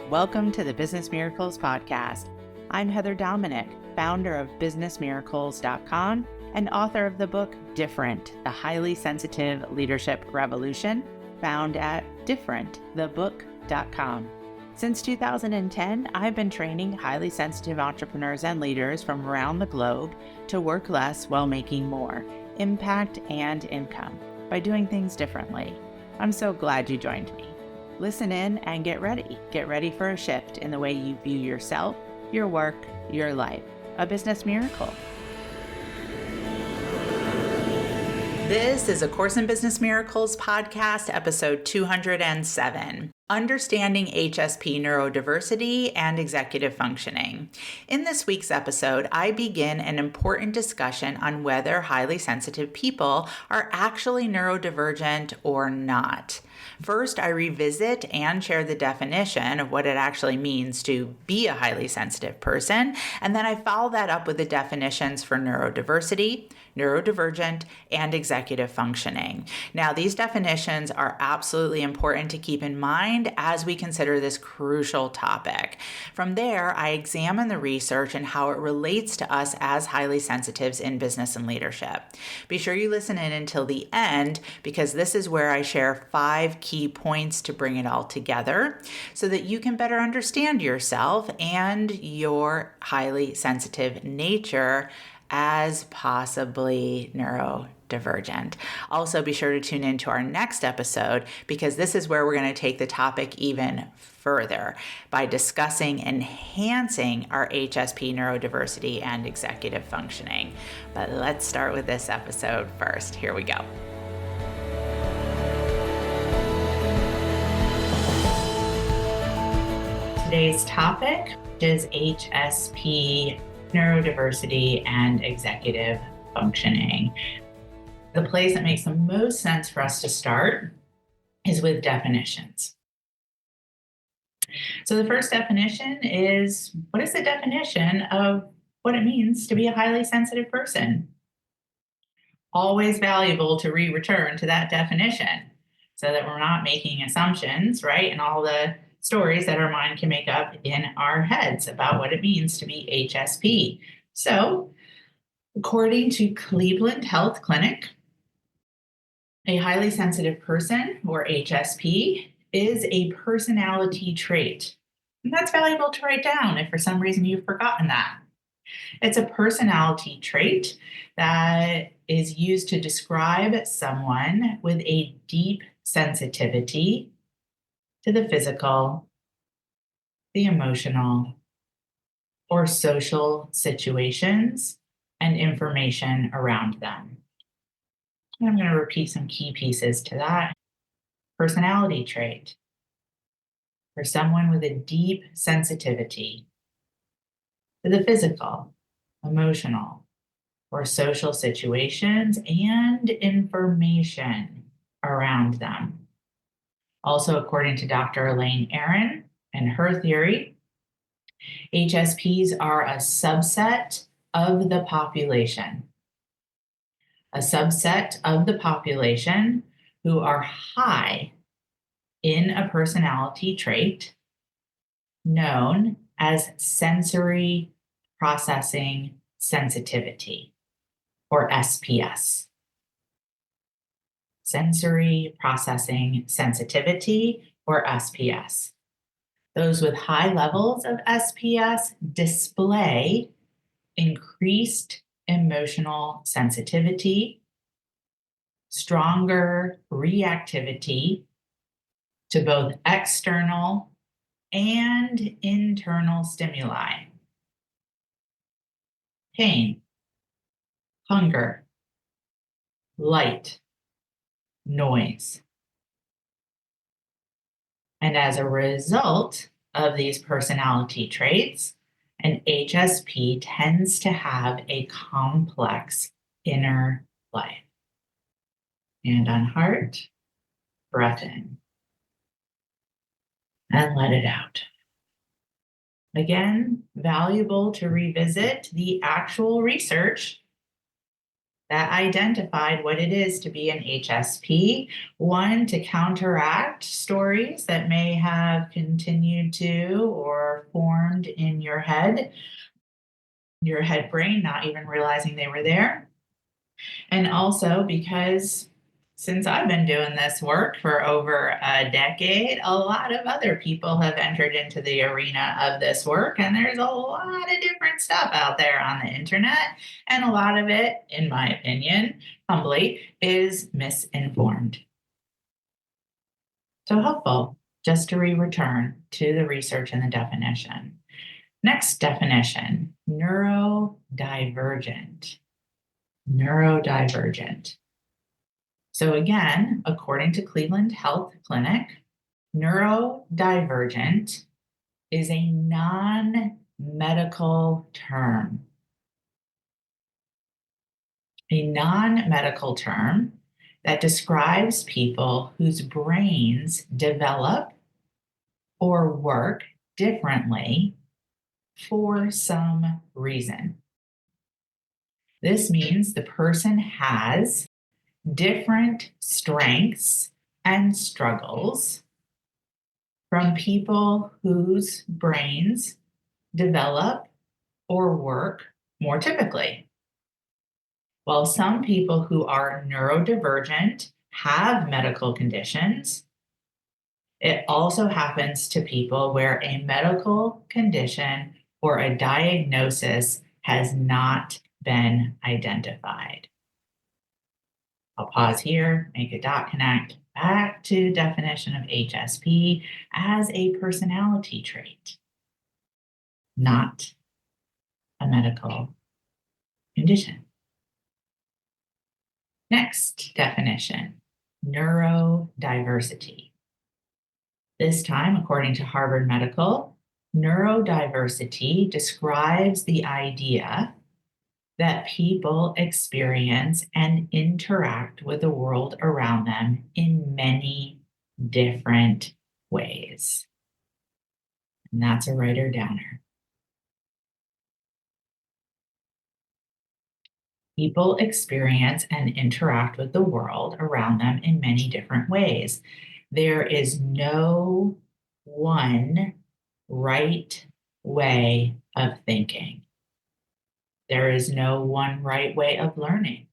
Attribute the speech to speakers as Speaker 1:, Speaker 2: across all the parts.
Speaker 1: Welcome to the Business Miracles Podcast. I'm Heather Dominick, founder of businessmiracles.com and author of the book Different, the Highly Sensitive Leadership Revolution, found at differentthebook.com. Since 2010, I've been training highly sensitive entrepreneurs and leaders from around the globe to work less while making more impact and income by doing things differently. I'm so glad you joined me. Listen in and get ready. Get ready for a shift in the way you view yourself, your work, your life. A business miracle. This is a Course in Business Miracles podcast, episode 207. Understanding HSP neurodiversity and executive functioning. In this week's episode, I begin an important discussion on whether highly sensitive people are actually neurodivergent or not. First, I revisit and share the definition of what it actually means to be a highly sensitive person, and then I follow that up with the definitions for neurodiversity, neurodivergent, and executive functioning. Now, these definitions are absolutely important to keep in mind as we consider this crucial topic. From there, I examine the research and how it relates to us as highly sensitives in business and leadership. Be sure you listen in until the end, because this is where I share 5 key points to bring it all together so that you can better understand yourself and your highly sensitive nature as possibly neurodivergent. Also, be sure to tune into our next episode, because this is where we're going to take the topic even further by discussing enhancing our HSP neurodiversity and executive functioning. But let's start with this episode first. Here we go. Today's topic is HSP neurodiversity and executive functioning. The place that makes the most sense for us to start is with definitions. So the first definition is, what is the definition of what it means to be a highly sensitive person? Always valuable to return to that definition so that we're not making assumptions, right? And all the stories that our mind can make up in our heads about what it means to be HSP. So, according to Cleveland Health Clinic, a highly sensitive person, or HSP, is a personality trait. And that's valuable to write down if for some reason you've forgotten that. It's a personality trait that is used to describe someone with a deep sensitivity to the physical, the emotional, or social situations and information around them. And I'm going to repeat some key pieces to that. Personality trait for someone with a deep sensitivity to the physical, emotional, or social situations and information around them. Also, according to Dr. Elaine Aaron and her theory, HSPs are a subset of the population. A subset of the population who are high in a personality trait known as sensory processing sensitivity, or SPS. Sensory processing sensitivity, or SPS. Those with high levels of SPS display increased emotional sensitivity, stronger reactivity to both external and internal stimuli, pain, hunger, light, noise. And as a result of these personality traits, an HSP tends to have a complex inner life. Hand on heart, breath in, and let it out. Again, valuable to revisit the actual research that identified what it is to be an HSP. One, to counteract stories that may have continued to or formed in your head brain, not even realizing they were there. And also because since I've been doing this work for over a decade, a lot of other people have entered into the arena of this work. And there's a lot of different stuff out there on the internet. And a lot of it, in my opinion, humbly, is misinformed. So helpful just to return to the research and the definition. Next definition, neurodivergent. Neurodivergent. So again, according to Cleveland Health Clinic, neurodivergent is a non-medical term. A non-medical term that describes people whose brains develop or work differently for some reason. This means the person has different strengths and struggles from people whose brains develop or work more typically. While some people who are neurodivergent have medical conditions, it also happens to people where a medical condition or a diagnosis has not been identified. I'll pause here, make a dot connect back to definition of HSP as a personality trait, not a medical condition. Next definition, neurodiversity. This time, according to Harvard Medical, neurodiversity describes the idea that people experience and interact with the world around them in many different ways. And that's a writer downer. People experience and interact with the world around them in many different ways. There is no one right way of thinking. There is no one right way of learning.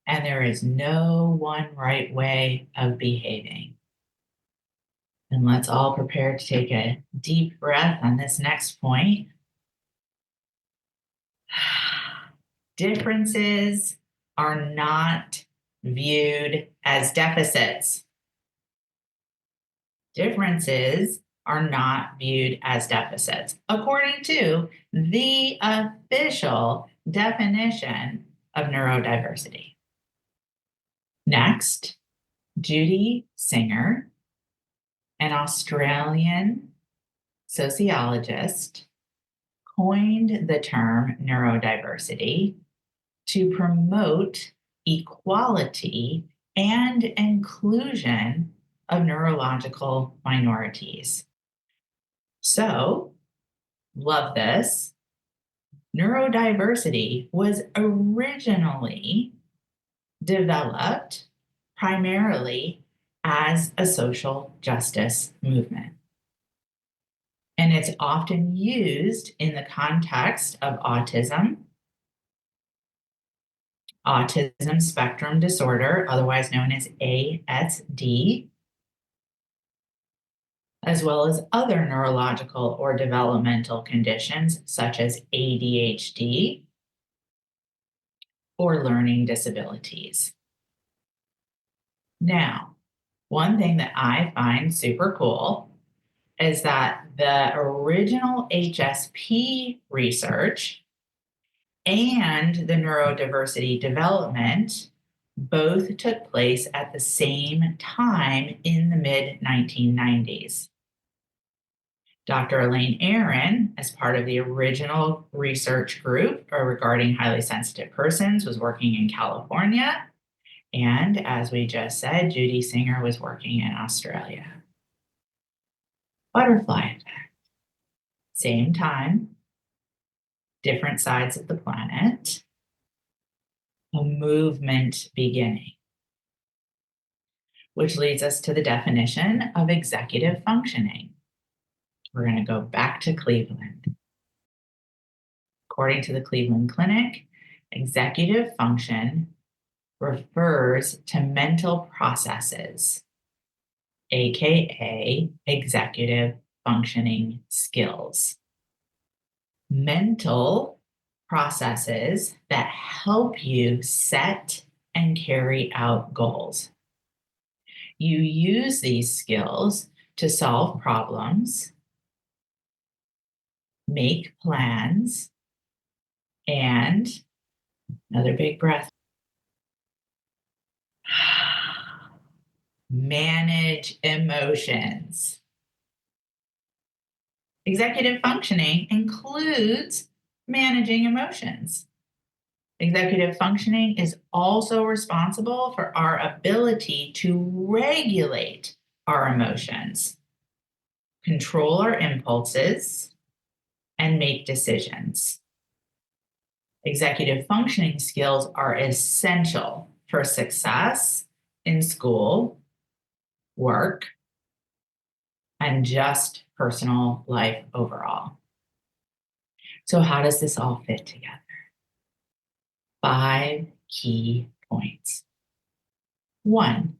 Speaker 1: And there is no one right way of behaving. And let's all prepare to take a deep breath on this next point. Differences are not viewed as deficits. Differences are not viewed as deficits, according to the official definition of neurodiversity. Next, Judy Singer, an Australian sociologist, coined the term neurodiversity to promote equality and inclusion of neurological minorities. So, love this. Neurodiversity was originally developed primarily as a social justice movement. And it's often used in the context of autism spectrum disorder, otherwise known as ASD, as well as other neurological or developmental conditions such as ADHD or learning disabilities. Now, one thing that I find super cool is that the original HSP research and the neurodiversity development both took place at the same time in the mid-1990s. Dr. Elaine Aaron, as part of the original research group regarding highly sensitive persons, was working in California. And as we just said, Judy Singer was working in Australia. Butterfly effect. Same time, different sides of the planet. a movement beginning, which leads us to the definition of executive functioning. We're going to go back to Cleveland. According to the Cleveland Clinic, executive function refers to mental processes, aka executive functioning skills. Mental processes that help you set and carry out goals. You use these skills to solve problems, make plans, and another big breath, manage emotions. Executive functioning includes managing emotions. Executive functioning is also responsible for our ability to regulate our emotions, control our impulses, and make decisions. Executive functioning skills are essential for success in school, work, and just personal life overall. So how does this all fit together? 5 key points. 1,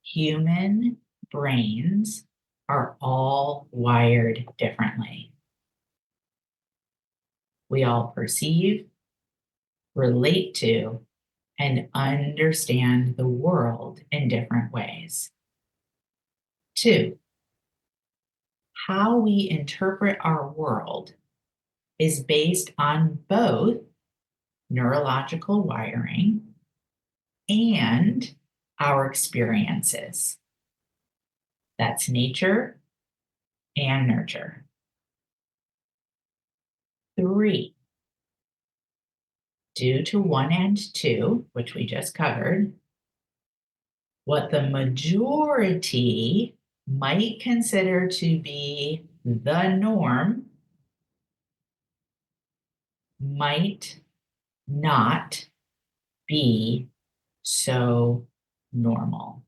Speaker 1: human brains are all wired differently. We all perceive, relate to, and understand the world in different ways. 2, how we interpret our world is based on both neurological wiring and our experiences. That's nature and nurture. 3, due to 1 and 2, which we just covered, what the majority might consider to be the norm might not be so normal.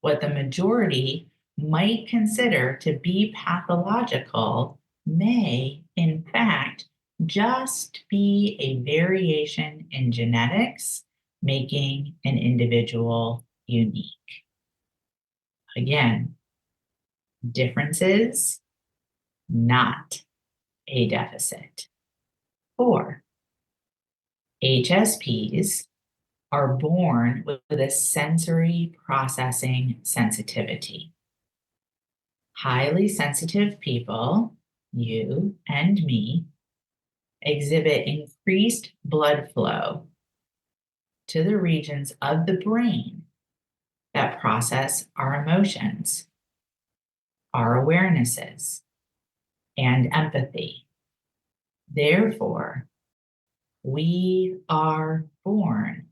Speaker 1: What the majority might consider to be pathological may, in fact, just be a variation in genetics, making an individual unique. Again, differences, not a deficit. 4, HSPs are born with a sensory processing sensitivity. Highly sensitive people, you and me, exhibit increased blood flow to the regions of the brain that process our emotions, our awarenesses, and empathy. Therefore, we are born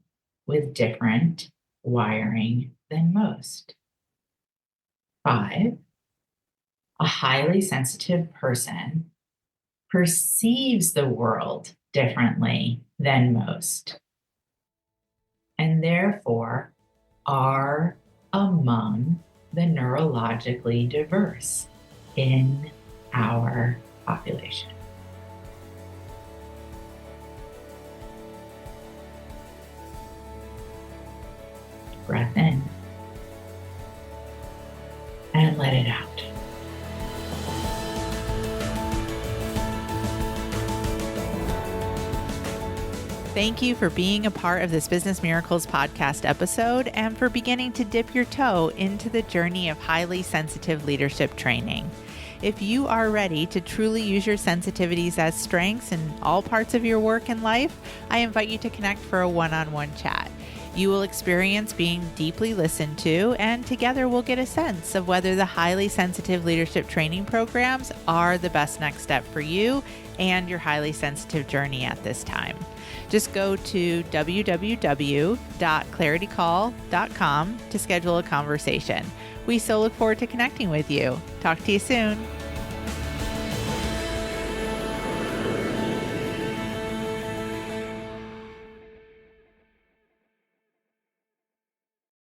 Speaker 1: with different wiring than most. 5, a highly sensitive person perceives the world differently than most, and therefore are among the neurologically diverse in our population. Breath in and let it out.
Speaker 2: Thank you for being a part of this Business Miracles podcast episode and for beginning to dip your toe into the journey of highly sensitive leadership training. If you are ready to truly use your sensitivities as strengths in all parts of your work and life, I invite you to connect for a one-on-one chat. You will experience being deeply listened to, and together we'll get a sense of whether the highly sensitive leadership training programs are the best next step for you and your highly sensitive journey at this time. Just go to www.claritycall.com to schedule a conversation. We so look forward to connecting with you. Talk to you soon.